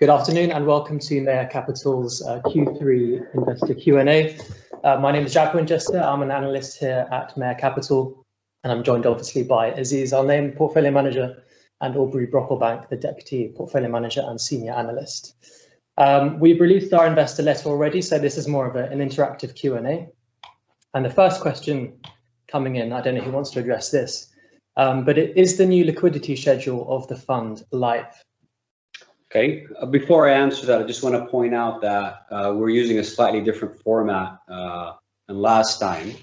Good afternoon and welcome to Meher Capital's Q3 Investor Q&A. My name is Jack Winchester. I'm an analyst here at Meher Capital, and I'm joined obviously by Aziz Al-Naim, Portfolio Manager, and Aubrey Brocklebank, the Deputy Portfolio Manager and Senior Analyst. We've released our investor letter already, so this is more of an interactive Q&A. And the first question coming in, I don't know who wants to address this, but is the new liquidity schedule of the fund live? Okay, before I answer that, I just want to point out that we're using a slightly different format than last time.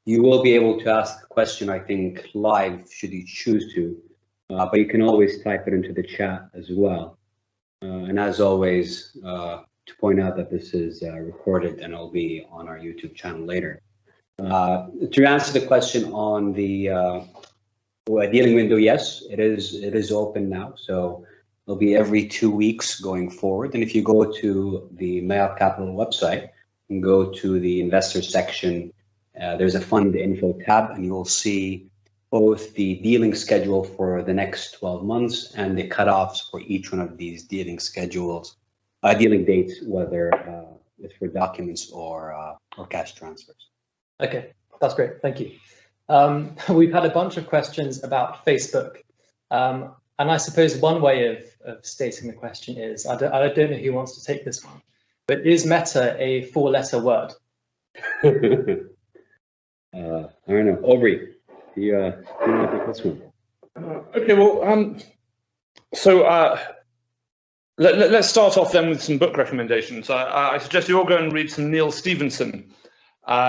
You will be able to ask a question, I think, live, should you choose to, but you can always type it into the chat as well. And as always, to point out that this is recorded and it'll be on our YouTube channel later. To answer the question on the dealing window, yes, it is open now. So it'll be every 2 weeks going forward. And if you go to the Meher Capital website and go to the investor section, there's a fund info tab, and you'll see both the dealing schedule for the next 12 months and the cutoffs for each one of these dealing schedules, dealing dates, whether it's for documents or cash transfers. Okay, that's great. Thank you. We've had a bunch of questions about Facebook. And I suppose one way of stating the question is, I don't know who wants to take this one, but is Meta a 4-letter word? I don't know. Aubrey, do you want to take this one? Okay, well, so let's start off then with some book recommendations. I suggest you all go and read some Neal Stephenson.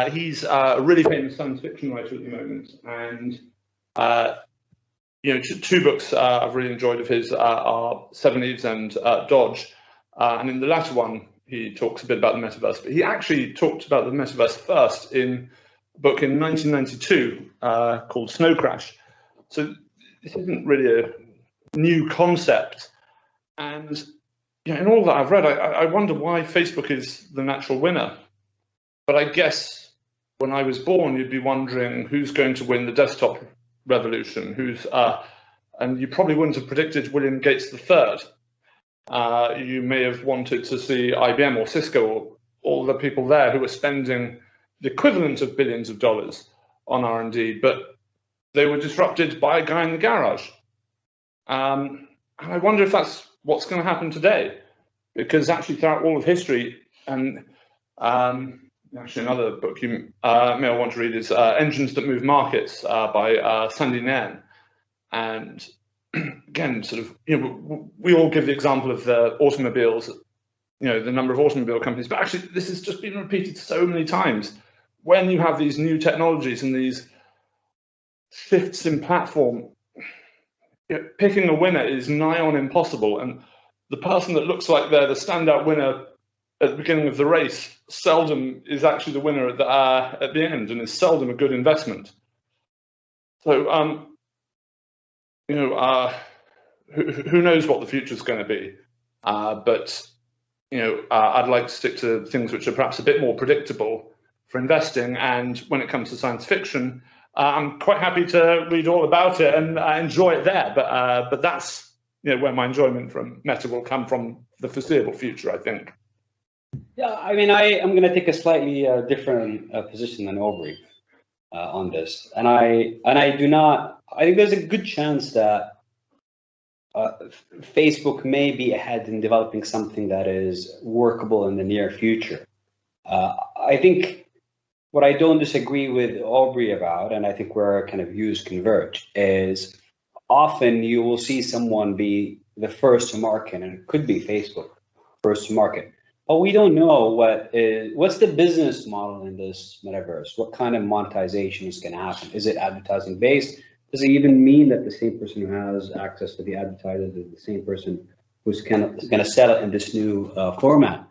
He's a really famous science fiction writer at the moment, and two books I've really enjoyed of his are Seven Leaves and Dodge. And in the latter one, he talks a bit about the metaverse, but he actually talked about the metaverse first in a book in 1992 called Snow Crash. So this isn't really a new concept. And in all that I've read, I wonder why Facebook is the natural winner. But I guess when I was born, you'd be wondering who's going to win the desktop revolution, and you probably wouldn't have predicted William Gates III. You may have wanted to see IBM or Cisco or all the people there who were spending the equivalent of billions of dollars on R&D, but they were disrupted by a guy in the garage. And I wonder if that's what's going to happen today, because actually throughout all of history, and actually another book you may want to read is Engines That Move Markets by Sandy Nairn. And again, sort of, we all give the example of the automobiles, the number of automobile companies, but actually this has just been repeated so many times. When you have these new technologies and these shifts in platform, picking a winner is nigh on impossible. And the person that looks like they're the standout winner at the beginning of the race seldom is actually the winner at the end, and is seldom a good investment. So, who knows what the future is going to be? But I'd like to stick to things which are perhaps a bit more predictable for investing. And when it comes to science fiction, I'm quite happy to read all about it and enjoy it there. But that's where my enjoyment from Meta will come from the foreseeable future, I think. Yeah, I mean, I'm going to take a slightly different position than Aubrey on this, and I do not. I think there's a good chance that Facebook may be ahead in developing something that is workable in the near future. I think what I don't disagree with Aubrey about, and I think where our kind of views converge, is often you will see someone be the first to market, and it could be Facebook first to market. But we don't know what's the business model in this metaverse. What kind of monetization is going to happen? Is it advertising based? Does it even mean that the same person who has access to the advertisers is the same person who's going to sell it in this new format?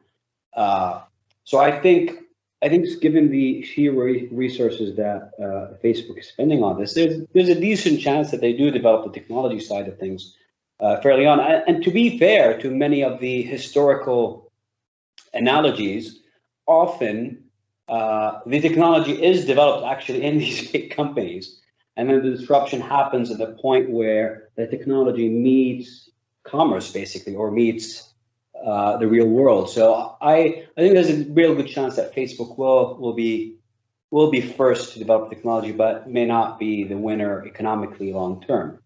So I think given the sheer resources that Facebook is spending on this, there's a decent chance that they do develop the technology side of things fairly on. And to be fair to many of the historical analogies, often the technology is developed actually in these big companies, and then the disruption happens at the point where the technology meets commerce, basically, or meets the real world. So I think there's a real good chance that Facebook will be first to develop technology, but may not be the winner economically long term.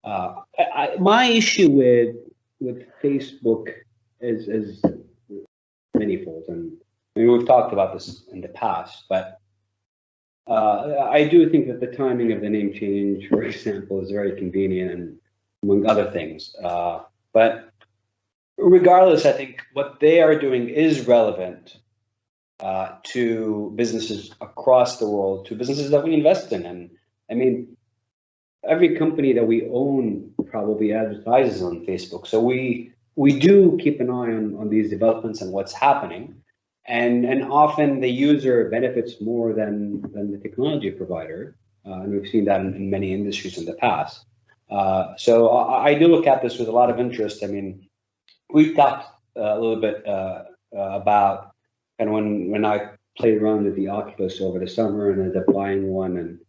My issue with Facebook is manyfold, and I mean, we've talked about this in the past, but I do think that the timing of the name change, for example, is very convenient, and among other things. But regardless, I think what they are doing is relevant to businesses across the world, to businesses that we invest in. And I mean, every company that we own probably advertises on Facebook. So we do keep an eye on these developments and what's happening. And often the user benefits more than the technology provider. And we've seen that in many industries in the past. So I do look at this with a lot of interest. I mean, we've talked a little bit about, and when I played around with the Oculus over the summer and ended up buying one, and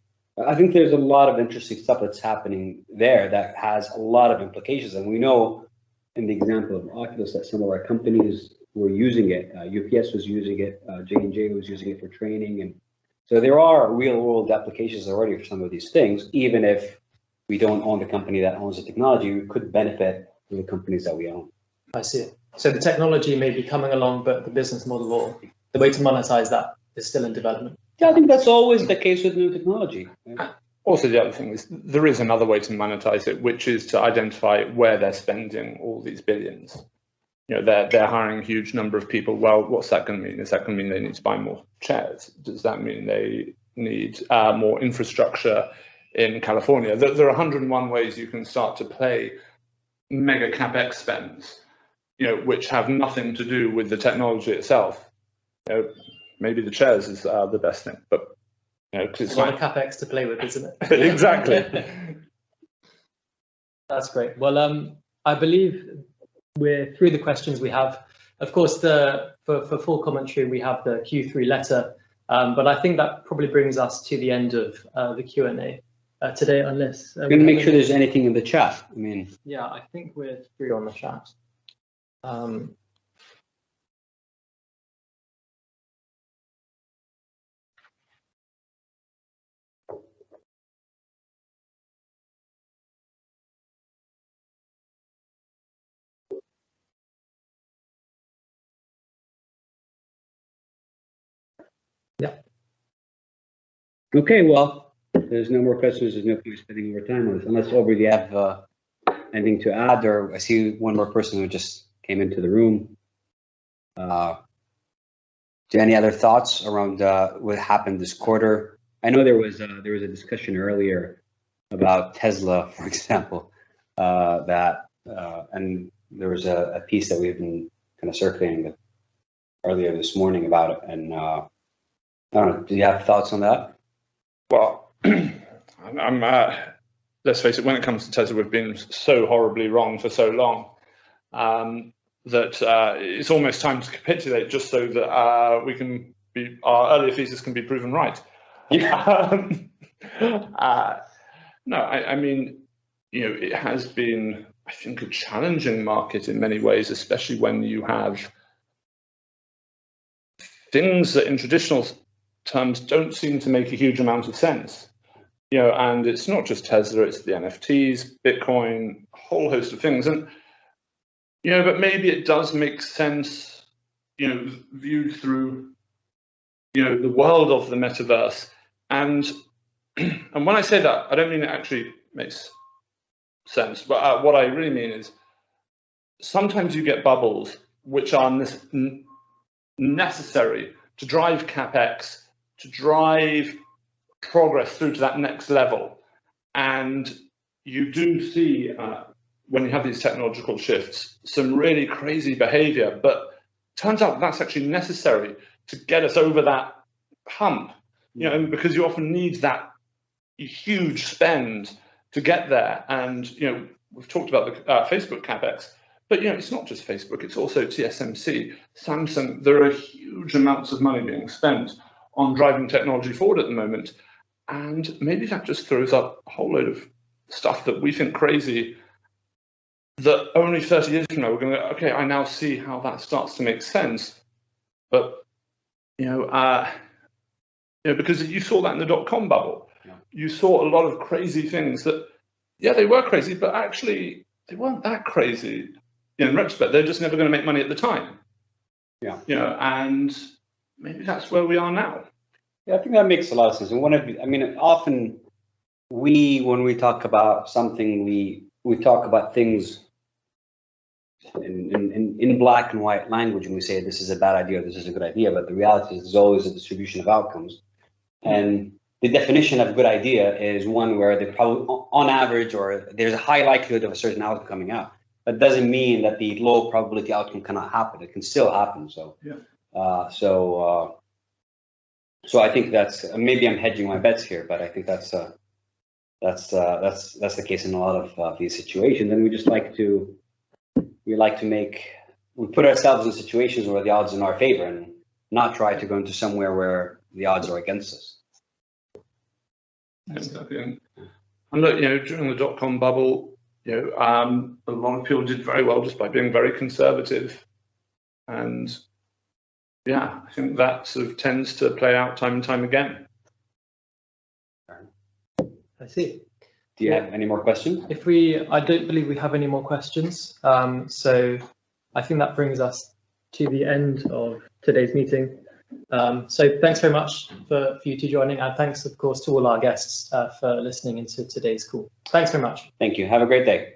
I think there's a lot of interesting stuff that's happening there that has a lot of implications. And we know in the example of Oculus that some of our companies were using it. UPS was using it, J&J was using it for training. And so there are real world applications already for some of these things. Even if we don't own the company that owns the technology, we could benefit from the companies that we own. I see. So the technology may be coming along, but the business model or the way to monetize that is still in development. Yeah, I think that's always the case with new technology. Also, the other thing is there is another way to monetize it, which is to identify where they're spending all these billions. You know, they're hiring a huge number of people. Well, what's that going to mean? Is that going to mean they need to buy more chairs? Does that mean they need more infrastructure in California? There are 101 ways you can start to play mega capex spends, you know, which have nothing to do with the technology itself. You know, maybe the chairs is the best thing, but you know, 'cause it's a lot of capex to play with, isn't it? Exactly. That's great. Well, I believe we're through the questions we have. Of course, for full commentary, we have the Q3 letter, but I think that probably brings us to the end of the Q&A today, unless I'm going to make sure there's anything in the chat. I mean, yeah, I think we're through on the chat. Yeah. Okay, well, there's no more questions. There's no point spending more time on this, unless Aubrey, you have anything to add, or I see one more person who just came into the room. Do any other thoughts around what happened this quarter? I know there was a discussion earlier about Tesla, for example, and there was a piece that we've been kind of circulating earlier this morning about it. And I don't know, do you have thoughts on that? Well, let's face it, when it comes to Tesla, we've been so horribly wrong for so long that it's almost time to capitulate, just so that our earlier thesis can be proven right. No, I mean, you know, it has been, I think, a challenging market in many ways, especially when you have things that in traditional terms don't seem to make a huge amount of sense. You know, and it's not just Tesla, it's the NFTs, Bitcoin, a whole host of things. And, you know, but maybe it does make sense, you know, viewed through, you know, the world of the metaverse. And when I say that, I don't mean it actually makes sense, but what I really mean is sometimes you get bubbles which are necessary to drive CapEx, to drive progress through to that next level. And you do see, when you have these technological shifts, some really crazy behavior, but turns out that's actually necessary to get us over that hump, you know, because you often need that huge spend to get there. And, you know, we've talked about the Facebook CapEx, but, you know, it's not just Facebook, it's also TSMC, Samsung. There are huge amounts of money being spent on driving technology forward at the moment. And maybe that just throws up a whole load of stuff that we think crazy that only 30 years from now we're going to go, okay, I now see how that starts to make sense. But because you saw that in the dot-com bubble, you saw a lot of crazy things that, they were crazy, but actually they weren't that crazy. In retrospect, they're just never going to make money at the time. And maybe that's where we are now. Yeah, I think that makes a lot of sense. And often when we talk about something, we talk about things in black and white language, and we say this is a bad idea, this is a good idea. But the reality is there's always a distribution of outcomes. And the definition of good idea is one where they probably, on average, or there's a high likelihood of a certain outcome coming out. That doesn't mean that the low probability outcome cannot happen. It can still happen. So, so I think that's, maybe I'm hedging my bets here, but I think that's the case in a lot of these situations. And we put ourselves in situations where the odds are in our favor, and not try to go into somewhere where the odds are against us. Exactly. And look, during the dot-com bubble, a lot of people did very well just by being very conservative. And I think that sort of tends to play out time and time again. I see. Do you have any more questions? I don't believe we have any more questions. So I think that brings us to the end of today's meeting. So thanks very much for you two joining, and thanks, of course, to all our guests for listening into today's call. Thanks very much. Thank you. Have a great day.